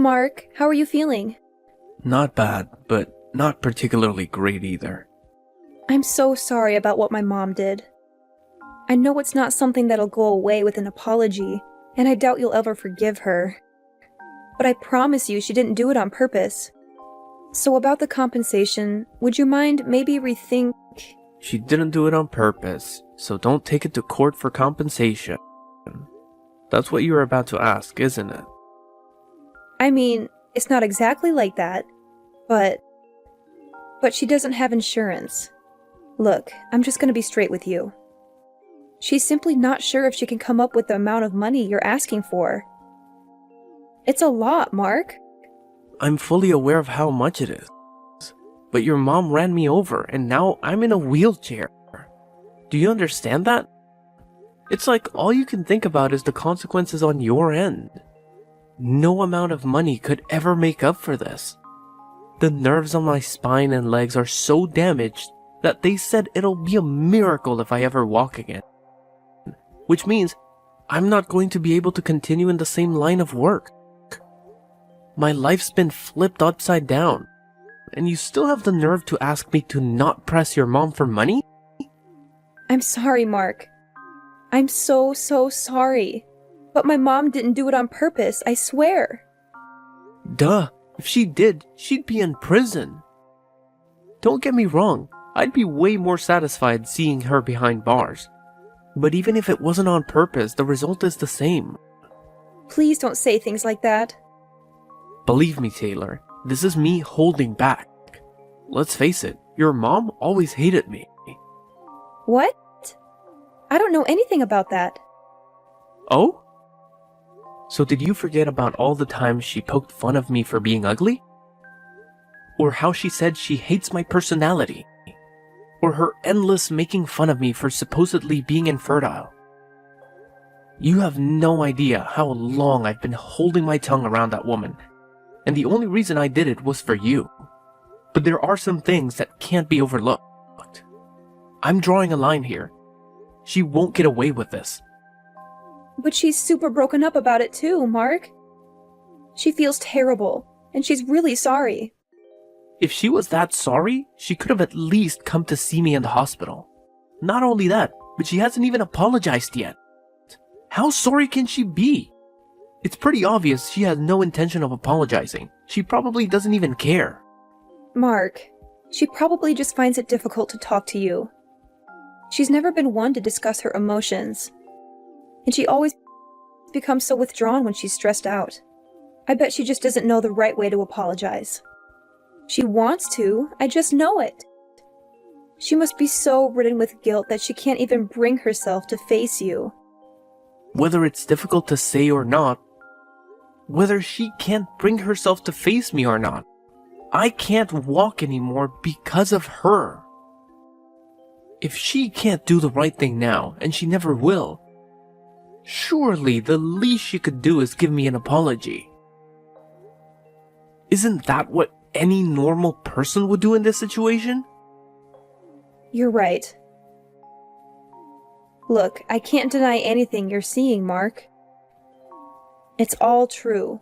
Mark. How are you feeling? Not bad, but not particularly great either. I'm so sorry about what my mom did. I know it's not something that'll go away with an apology, and I doubt you'll ever forgive her. But I promise you she didn't do it on purpose. So about the compensation, would you mind maybe rethink... She didn't do it on purpose, so don't take it to court for compensation. That's what you were about to ask, isn't it? I mean, it's not exactly like that, but she doesn't have insurance. Look, I'm just gonna be straight with you. She's simply not sure if she can come up with the amount of money you're asking for. It's a lot, Mark. I'm fully aware of how much it is. But your mom ran me over, and now I'm in a wheelchair. Do you understand that? It's like all you can think about is the consequences on your end. No amount of money could ever make up for this. The nerves on my spine and legs are so damaged that they said it'll be a miracle if I ever walk again. Which means I'm not going to be able to continue in the same line of work. My life's been flipped upside down, and you still have the nerve to ask me to not press your mom for money? I'm sorry, Mark. I'm so sorry. But my mom didn't do it on purpose, I swear. Duh, if she did, she'd be in prison. Don't get me wrong, I'd be way more satisfied seeing her behind bars. But even if it wasn't on purpose, the result is the same. Please don't say things like that. Believe me, Taylor, this is me holding back. Let's face it, your mom always hated me. What? I don't know anything about that. Oh? So did you forget about all the times she poked fun of me for being ugly? Or how she said she hates my personality? Or her endless making fun of me for supposedly being infertile? You have no idea how long I've been holding my tongue around that woman, and the only reason I did it was for you. But there are some things that can't be overlooked. I'm drawing a line here. She won't get away with this. But she's super broken up about it too, Mark. She feels terrible, and she's really sorry. If she was that sorry, she could have at least come to see me in the hospital. Not only that, but she hasn't even apologized yet. How sorry can she be? It's pretty obvious she has no intention of apologizing. She probably doesn't even care. Mark, she probably just finds it difficult to talk to you. She's never been one to discuss her emotions. And she always becomes so withdrawn when she's stressed out. I bet she just doesn't know the right way to apologize. She wants to, I just know it. She must be so ridden with guilt that she can't even bring herself to face you. Whether it's difficult to say or not, whether she can't bring herself to face me or not, I can't walk anymore because of her. If she can't do the right thing now, and she never will, surely the least she could do is give me an apology. Isn't that what any normal person would do in this situation? You're right. Look, I can't deny anything you're seeing, Mark. It's all true.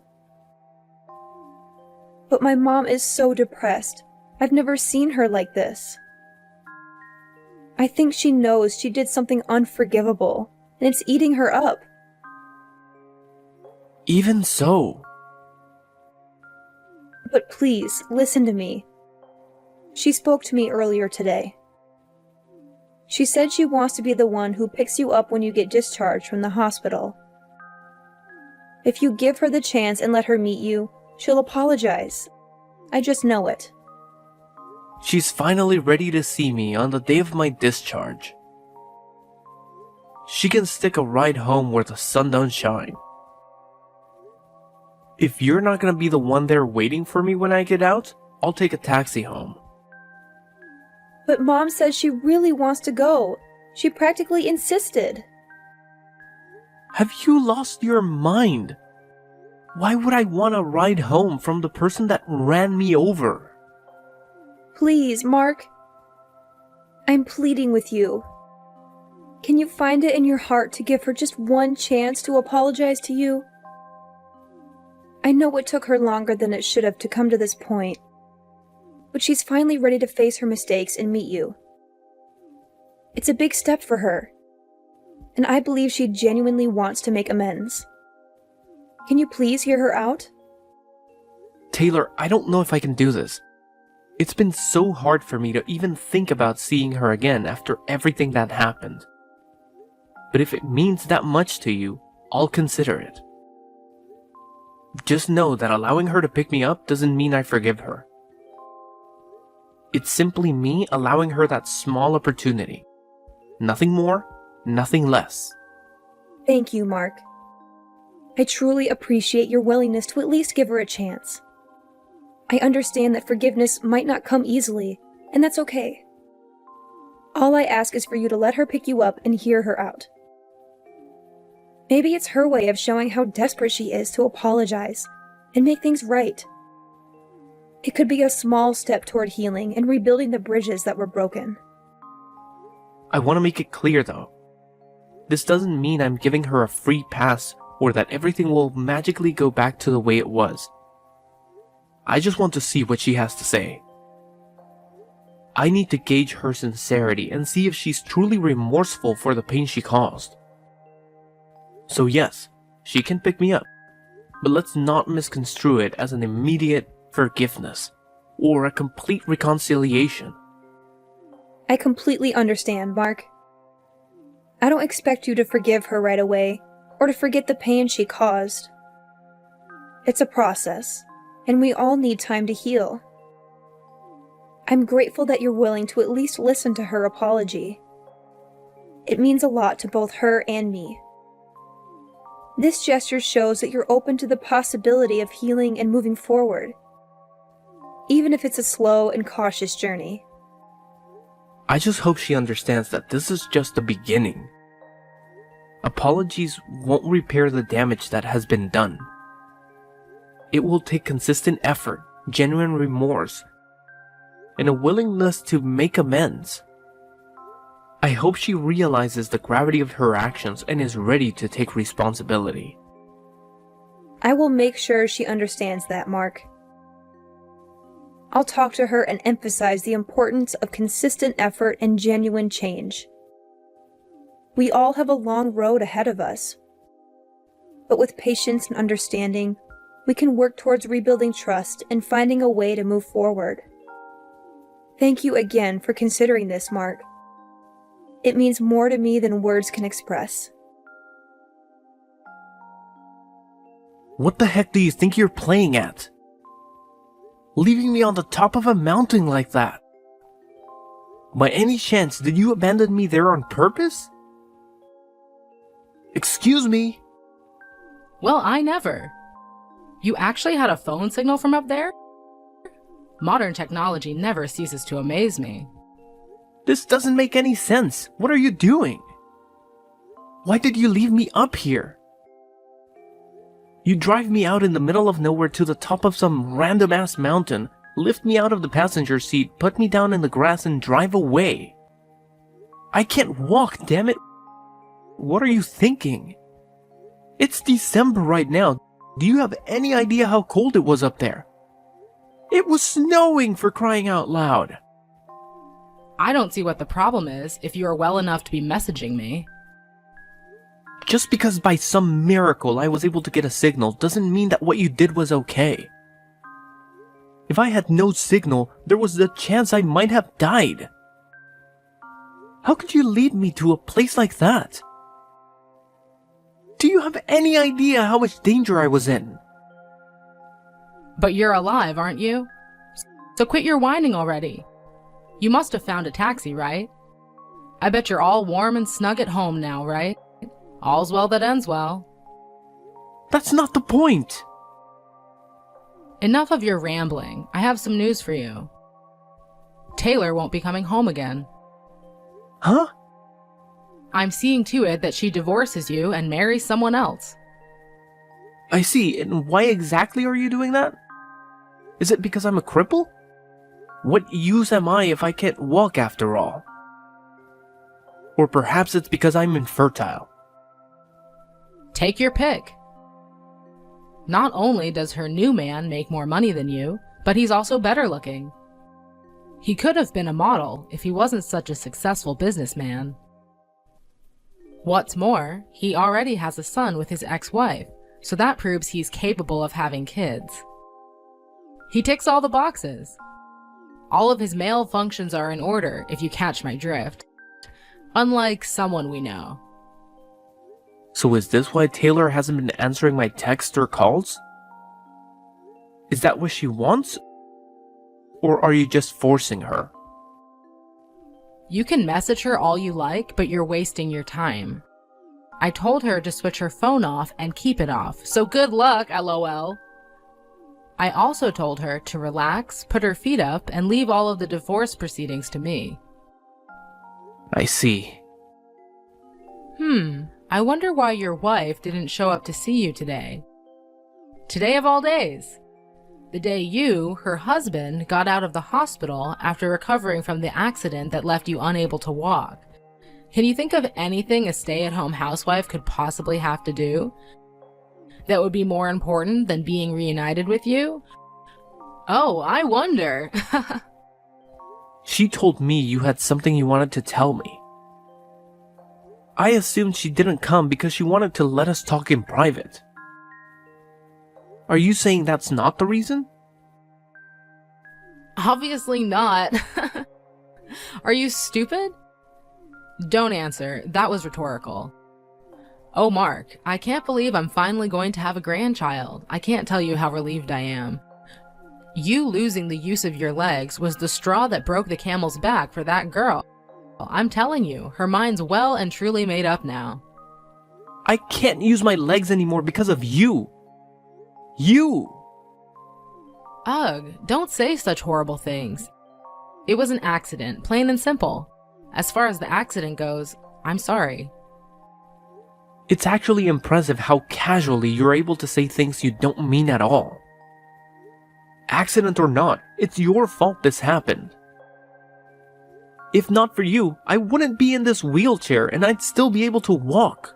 But my mom is so depressed. I've never seen her like this. I think she knows she did something unforgivable, and it's eating her up. Even so. But please, listen to me. She spoke to me earlier today. She said she wants to be the one who picks you up when you get discharged from the hospital. If you give her the chance and let her meet you, she'll apologize. I just know it. She's finally ready to see me on the day of my discharge. She can stick a ride home where the sun don't shine. If you're not gonna be the one there waiting for me when I get out, I'll take a taxi home. But Mom says she really wants to go. She practically insisted. Have you lost your mind? Why would I want to ride home from the person that ran me over? Please, Mark. I'm pleading with you. Can you find it in your heart to give her just one chance to apologize to you? I know it took her longer than it should have to come to this point, but she's finally ready to face her mistakes and meet you. It's a big step for her, and I believe she genuinely wants to make amends. Can you please hear her out? Taylor, I don't know if I can do this. It's been so hard for me to even think about seeing her again after everything that happened. But if it means that much to you, I'll consider it. Just know that allowing her to pick me up doesn't mean I forgive her. It's simply me allowing her that small opportunity. Nothing more, nothing less. Thank you, Mark. I truly appreciate your willingness to at least give her a chance. I understand that forgiveness might not come easily, and that's okay. All I ask is for you to let her pick you up and hear her out. Maybe it's her way of showing how desperate she is to apologize and make things right. It could be a small step toward healing and rebuilding the bridges that were broken. I want to make it clear though. This doesn't mean I'm giving her a free pass or that everything will magically go back to the way it was. I just want to see what she has to say. I need to gauge her sincerity and see if she's truly remorseful for the pain she caused. So yes, she can pick me up, but let's not misconstrue it as an immediate forgiveness or a complete reconciliation. I completely understand, Mark. I don't expect you to forgive her right away or to forget the pain she caused. It's a process, and we all need time to heal. I'm grateful that you're willing to at least listen to her apology. It means a lot to both her and me. This gesture shows that you're open to the possibility of healing and moving forward, even if it's a slow and cautious journey. I just hope she understands that this is just the beginning. Apologies won't repair the damage that has been done. It will take consistent effort, genuine remorse, and a willingness to make amends. I hope she realizes the gravity of her actions and is ready to take responsibility. I will make sure she understands that, Mark. I'll talk to her and emphasize the importance of consistent effort and genuine change. We all have a long road ahead of us, but with patience and understanding, we can work towards rebuilding trust and finding a way to move forward. Thank you again for considering this, Mark. It means more to me than words can express. What the heck do you think you're playing at? Leaving me on the top of a mountain like that? By any chance, did you abandon me there on purpose? Excuse me? Well, I never. You actually had a phone signal from up there? Modern technology never ceases to amaze me. This doesn't make any sense. What are you doing? Why did you leave me up here? You drive me out in the middle of nowhere to the top of some random-ass mountain, lift me out of the passenger seat, put me down in the grass, and drive away. I can't walk, damn it. What are you thinking? It's December right now. Do you have any idea how cold it was up there? It was snowing, for crying out loud. I don't see what the problem is if you are well enough to be messaging me. Just because by some miracle I was able to get a signal doesn't mean that what you did was okay. If I had no signal, there was a chance I might have died. How could you lead me to a place like that? Do you have any idea how much danger I was in? But you're alive, aren't you? So quit your whining already. You must have found a taxi, right? I bet you're all warm and snug at home now, right? All's well that ends well. That's not the point. Enough of your rambling. I have some news for you. Taylor won't be coming home again. Huh? I'm seeing to it that she divorces you and marries someone else. I see, and why exactly are you doing that? Is it because I'm a cripple? What use am I if I can't walk after all? Or perhaps it's because I'm infertile. Take your pick. Not only does her new man make more money than you, but he's also better looking. He could have been a model if he wasn't such a successful businessman. What's more, he already has a son with his ex-wife, so that proves he's capable of having kids. He ticks all the boxes. All of his male functions are in order, if you catch my drift. Unlike someone we know. So is this why Taylor hasn't been answering my texts or calls? Is that what she wants? Or are you just forcing her? You can message her all you like, but you're wasting your time. I told her to switch her phone off and keep it off, so good luck, LOL. I also told her to relax, put her feet up, and leave all of the divorce proceedings to me. I see. I wonder why your wife didn't show up to see you today. Today of all days. The day you, her husband, got out of the hospital after recovering from the accident that left you unable to walk. Can you think of anything a stay-at-home housewife could possibly have to do that would be more important than being reunited with you? Oh, I wonder. She told me you had something you wanted to tell me. I assumed she didn't come because she wanted to let us talk in private. Are you saying that's not the reason? Obviously not. Are you stupid? Don't answer. That was rhetorical. Oh, Mark, I can't believe I'm finally going to have a grandchild. I can't tell you how relieved I am. You losing the use of your legs was the straw that broke the camel's back for that girl. I'm telling you, her mind's well and truly made up now. I can't use my legs anymore because of you. You! Ugh, don't say such horrible things. It was an accident, plain and simple. As far as the accident goes, I'm sorry. It's actually impressive how casually you're able to say things you don't mean at all. Accident or not, it's your fault this happened. If not for you, I wouldn't be in this wheelchair and I'd still be able to walk.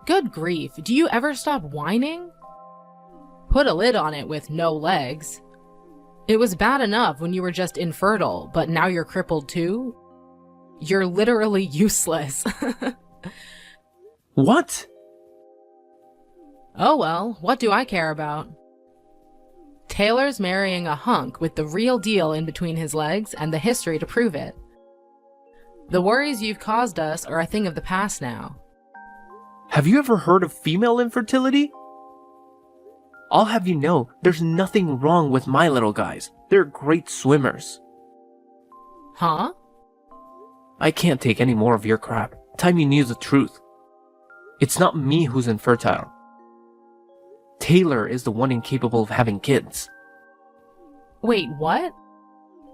Good grief, do you ever stop whining? Put a lid on it with no legs. It was bad enough when you were just infertile, but now you're crippled too? You're literally useless. What? Oh well, what do I care about? Taylor's marrying a hunk with the real deal in between his legs and the history to prove it. The worries you've caused us are a thing of the past now. Have you ever heard of female infertility? I'll have you know, there's nothing wrong with my little guys. They're great swimmers. Huh? I can't take any more of your crap. Time you knew the truth. It's not me who's infertile. Taylor is the one incapable of having kids. Wait, what?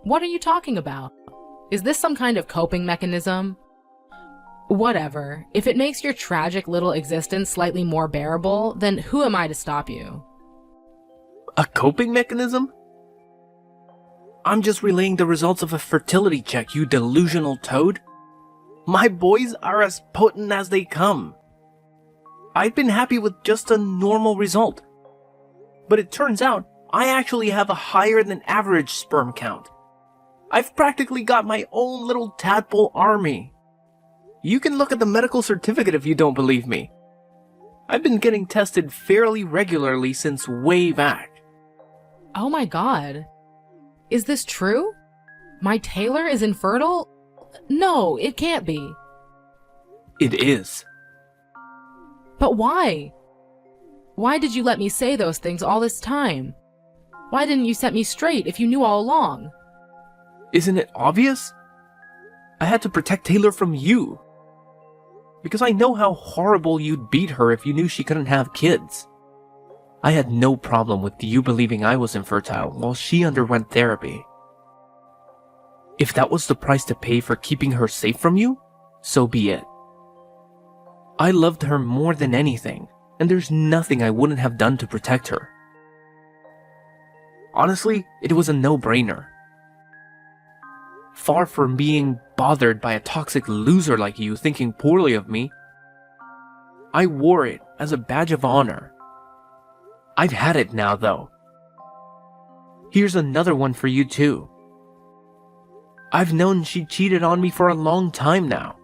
What are you talking about? Is this some kind of coping mechanism? Whatever. If it makes your tragic little existence slightly more bearable, then who am I to stop you? A coping mechanism? I'm just relaying the results of a fertility check, you delusional toad. My boys are as potent as they come. I've been happy with just a normal result. But it turns out, I actually have a higher than average sperm count. I've practically got my own little tadpole army. You can look at the medical certificate if you don't believe me. I've been getting tested fairly regularly since way back. Oh my god. Is this true? My Taylor is infertile? No, it can't be. It is. But why? Why did you let me say those things all this time? Why didn't you set me straight if you knew all along? Isn't it obvious? I had to protect Taylor from you. Because I know how horrible you'd beat her if you knew she couldn't have kids. I had no problem with you believing I was infertile while she underwent therapy. If that was the price to pay for keeping her safe from you, so be it. I loved her more than anything, and there's nothing I wouldn't have done to protect her. Honestly, it was a no-brainer. Far from being bothered by a toxic loser like you thinking poorly of me, I wore it as a badge of honor. I've had it now, though. Here's another one for you, too. I've known she cheated on me for a long time now.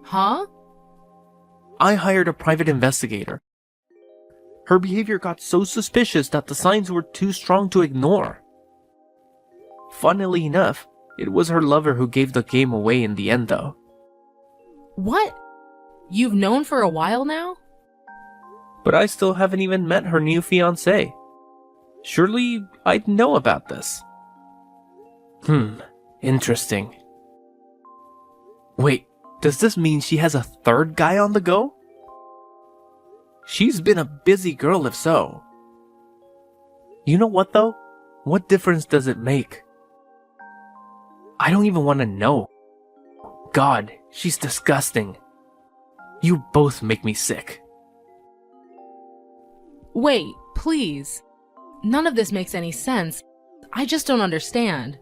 Huh? I hired a private investigator. Her behavior got so suspicious that the signs were too strong to ignore. Funnily enough, it was her lover who gave the game away in the end, though. What? You've known for a while now? But I still haven't even met her new fiancé. Surely I'd know about this. Interesting. Wait, does this mean she has a third guy on the go? She's been a busy girl if so. You know what though? What difference does it make? I don't even want to know. God, she's disgusting. You both make me sick. Wait, please. None of this makes any sense. I just don't understand.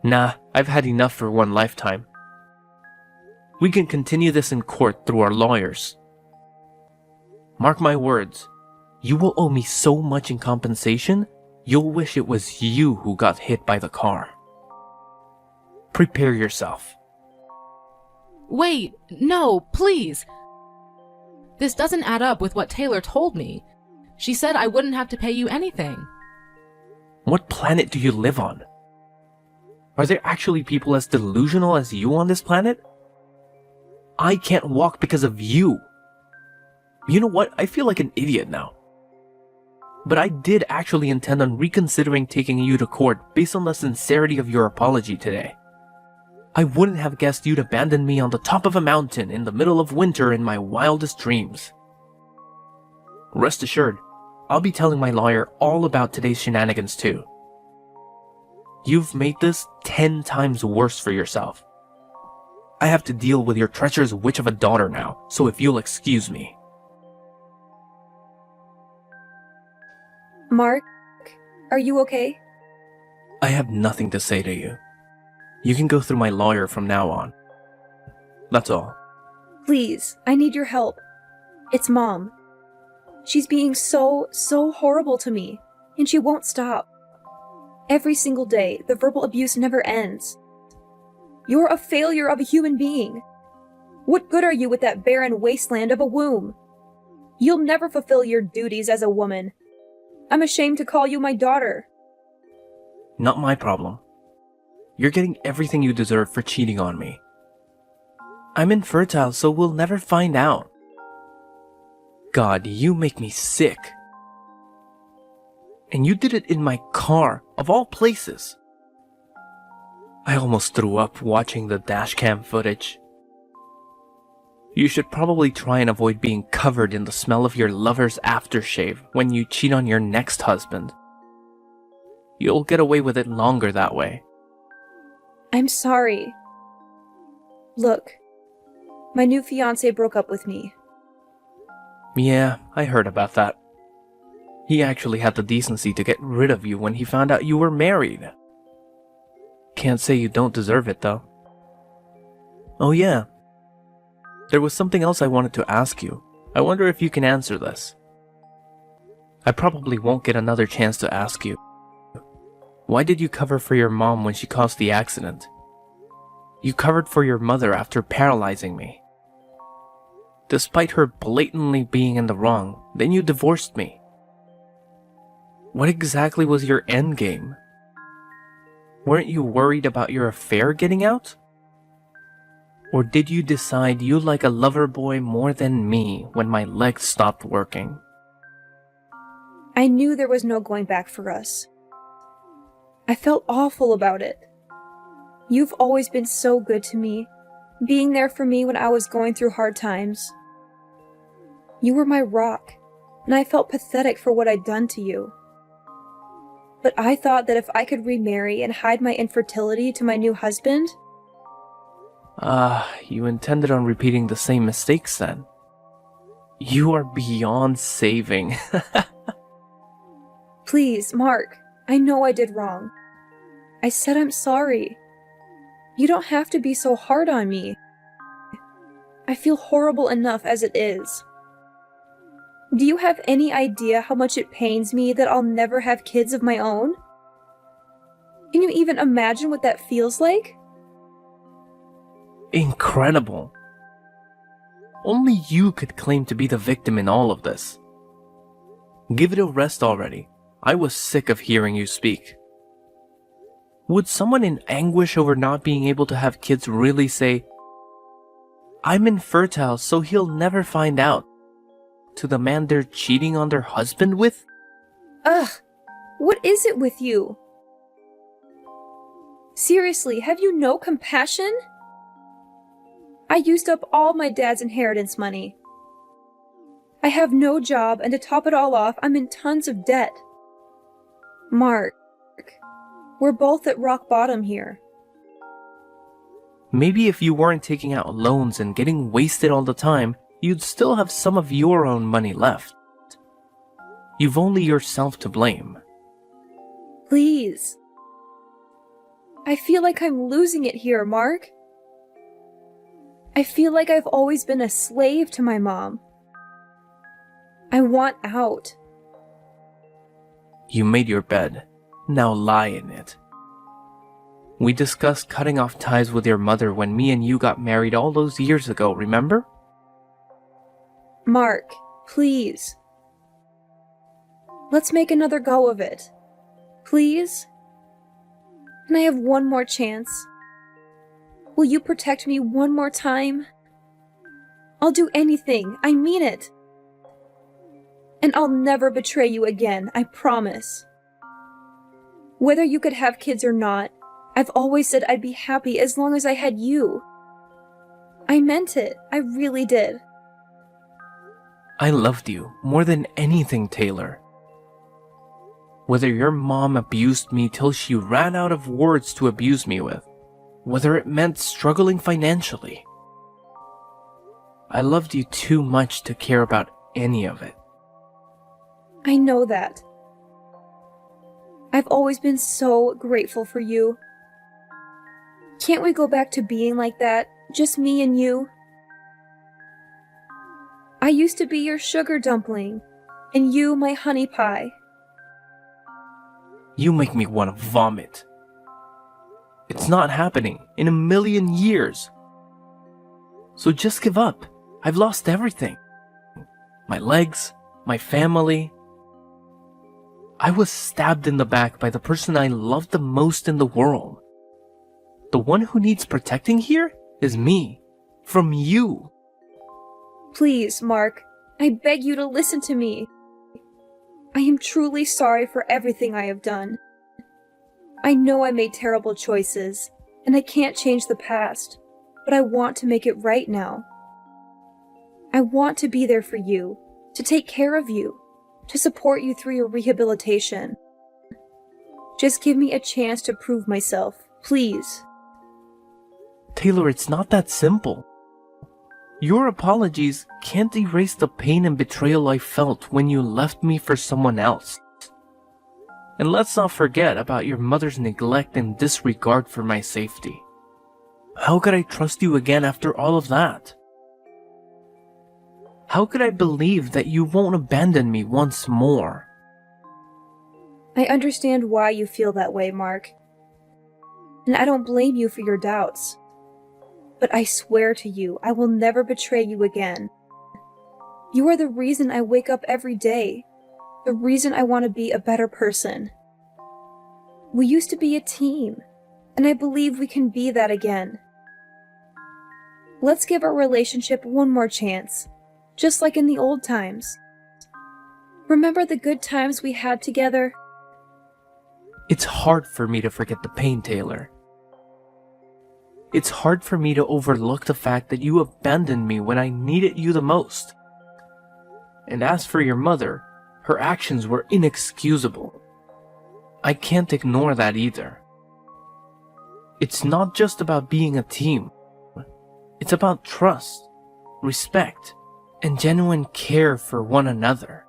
Nah, I've had enough for one lifetime. We can continue this in court through our lawyers. Mark my words, you will owe me so much in compensation, you'll wish it was you who got hit by the car. Prepare yourself. Wait, no, please. This doesn't add up with what Taylor told me. She said I wouldn't have to pay you anything. What planet do you live on? Are there actually people as delusional as you on this planet? I can't walk because of you. You know what? I feel like an idiot now. But I did actually intend on reconsidering taking you to court based on the sincerity of your apology today. I wouldn't have guessed you'd abandon me on the top of a mountain in the middle of winter in my wildest dreams. Rest assured, I'll be telling my lawyer all about today's shenanigans too. You've made this 10 times worse for yourself. I have to deal with your treacherous witch of a daughter now, so if you'll excuse me. Mark, are you okay? I have nothing to say to you. You can go through my lawyer from now on. That's all. Please, I need your help. It's Mom. She's being so horrible to me, and she won't stop. Every single day, the verbal abuse never ends. You're a failure of a human being. What good are you with that barren wasteland of a womb? You'll never fulfill your duties as a woman. I'm ashamed to call you my daughter. Not my problem. You're getting everything you deserve for cheating on me. I'm infertile, so we'll never find out. God, you make me sick. And you did it in my car, of all places. I almost threw up watching the dashcam footage. You should probably try and avoid being covered in the smell of your lover's aftershave when you cheat on your next husband. You'll get away with it longer that way. I'm sorry. Look, my new fiancé broke up with me. Yeah, I heard about that. He actually had the decency to get rid of you when he found out you were married. Can't say you don't deserve it, though. Oh yeah. There was something else I wanted to ask you. I wonder if you can answer this. I probably won't get another chance to ask you. Why did you cover for your mom when she caused the accident? You covered for your mother after paralyzing me. Despite her blatantly being in the wrong, then you divorced me. What exactly was your endgame? Weren't you worried about your affair getting out? Or did you decide you like a lover boy more than me when my legs stopped working? I knew there was no going back for us. I felt awful about it. You've always been so good to me, being there for me when I was going through hard times. You were my rock, and I felt pathetic for what I'd done to you. But I thought that if I could remarry and hide my infertility to my new husband... You intended on repeating the same mistakes then. You are beyond saving. Please, Mark, I know I did wrong. I said I'm sorry. You don't have to be so hard on me. I feel horrible enough as it is. Do you have any idea how much it pains me that I'll never have kids of my own? Can you even imagine what that feels like? Incredible. Only you could claim to be the victim in all of this. Give it a rest already. I was sick of hearing you speak. Would someone in anguish over not being able to have kids really say, "I'm infertile, so he'll never find out," to the man they're cheating on their husband with? Ugh, what is it with you? Seriously, have you no compassion? I used up all my dad's inheritance money. I have no job, and to top it all off, I'm in tons of debt. Mark, we're both at rock bottom here. Maybe if you weren't taking out loans and getting wasted all the time, you'd still have some of your own money left. You've only yourself to blame. Please. I feel like I'm losing it here, Mark. I feel like I've always been a slave to my mom. I want out. You made your bed. Now lie in it. We discussed cutting off ties with your mother when me and you got married all those years ago, remember? Mark, please. Let's make another go of it. Please? Can I have one more chance? Will you protect me one more time? I'll do anything, I mean it. And I'll never betray you again, I promise. Whether you could have kids or not, I've always said I'd be happy as long as I had you. I meant it, I really did. I loved you more than anything, Taylor. Whether your mom abused me till she ran out of words to abuse me with, whether it meant struggling financially, I loved you too much to care about any of it. I know that. I've always been so grateful for you. Can't we go back to being like that, just me and you? I used to be your sugar dumpling, and you my honey pie. You make me want to vomit. It's not happening in a million years. So just give up. I've lost everything. My legs, my family. I was stabbed in the back by the person I loved the most in the world. The one who needs protecting here is me. From you. Please, Mark, I beg you to listen to me. I am truly sorry for everything I have done. I know I made terrible choices, and I can't change the past, but I want to make it right now. I want to be there for you, to take care of you, to support you through your rehabilitation. Just give me a chance to prove myself, please. Taylor, it's not that simple. Your apologies can't erase the pain and betrayal I felt when you left me for someone else. And let's not forget about your mother's neglect and disregard for my safety. How could I trust you again after all of that? How could I believe that you won't abandon me once more? I understand why you feel that way, Mark. And I don't blame you for your doubts. But I swear to you, I will never betray you again. You are the reason I wake up every day. The reason I want to be a better person. We used to be a team, and I believe we can be that again. Let's give our relationship one more chance, just like in the old times. Remember the good times we had together? It's hard for me to forget the pain, Taylor. It's hard for me to overlook the fact that you abandoned me when I needed you the most. And as for your mother, her actions were inexcusable. I can't ignore that either. It's not just about being a team. It's about trust, respect, and genuine care for one another.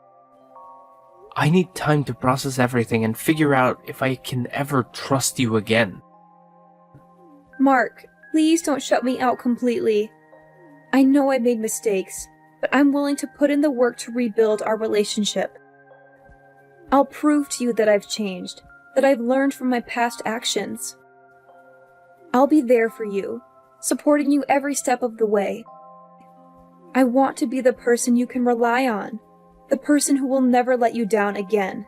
I need time to process everything and figure out if I can ever trust you again. Mark, please don't shut me out completely. I know I made mistakes, but I'm willing to put in the work to rebuild our relationship. I'll prove to you that I've changed, that I've learned from my past actions. I'll be there for you, supporting you every step of the way. I want to be the person you can rely on, the person who will never let you down again.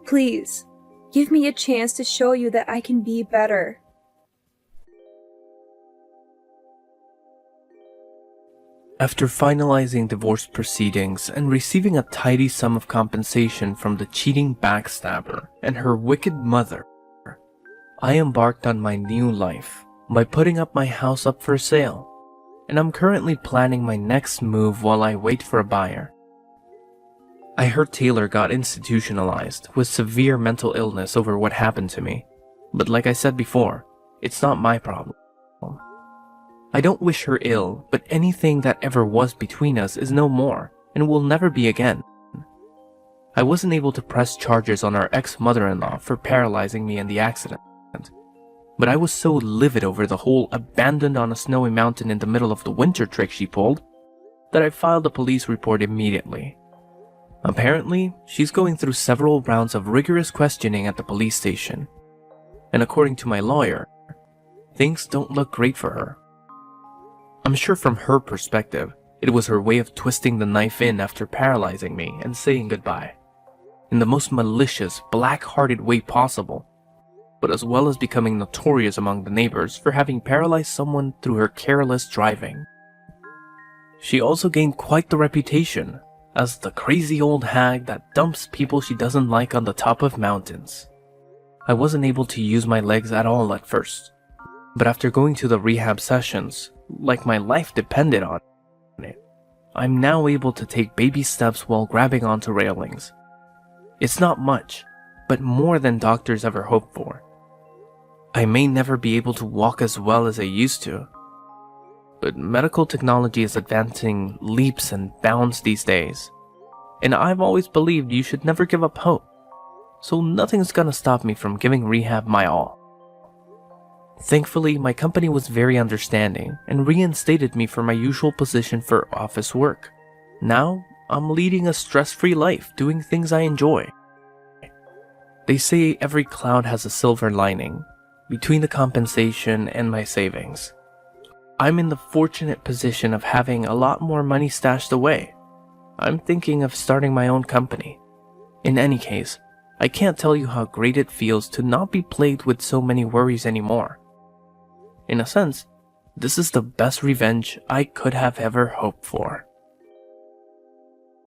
Please, give me a chance to show you that I can be better. After finalizing divorce proceedings and receiving a tidy sum of compensation from the cheating backstabber and her wicked mother, I embarked on my new life by putting up my house up for sale, and I'm currently planning my next move while I wait for a buyer. I heard Taylor got institutionalized with severe mental illness over what happened to me, but like I said before, it's not my problem. I don't wish her ill, but anything that ever was between us is no more and will never be again. I wasn't able to press charges on our ex-mother-in-law for paralyzing me in the accident, but I was so livid over the whole abandoned on a snowy mountain in the middle of the winter trick she pulled that I filed a police report immediately. Apparently, she's going through several rounds of rigorous questioning at the police station, and according to my lawyer, things don't look great for her. I'm sure from her perspective, it was her way of twisting the knife in after paralyzing me and saying goodbye, in the most malicious, black-hearted way possible, but as well as becoming notorious among the neighbors for having paralyzed someone through her careless driving. She also gained quite the reputation as the crazy old hag that dumps people she doesn't like on the top of mountains. I wasn't able to use my legs at all at first, but after going to the rehab sessions, like my life depended on it, I'm now able to take baby steps while grabbing onto railings. It's not much, but more than doctors ever hoped for. I may never be able to walk as well as I used to, but medical technology is advancing leaps and bounds these days, and I've always believed you should never give up hope, so nothing's gonna stop me from giving rehab my all. Thankfully, my company was very understanding and reinstated me for my usual position for office work. Now, I'm leading a stress-free life, doing things I enjoy. They say every cloud has a silver lining, between the compensation and my savings. I'm in the fortunate position of having a lot more money stashed away. I'm thinking of starting my own company. In any case, I can't tell you how great it feels to not be plagued with so many worries anymore. In a sense, this is the best revenge I could have ever hoped for.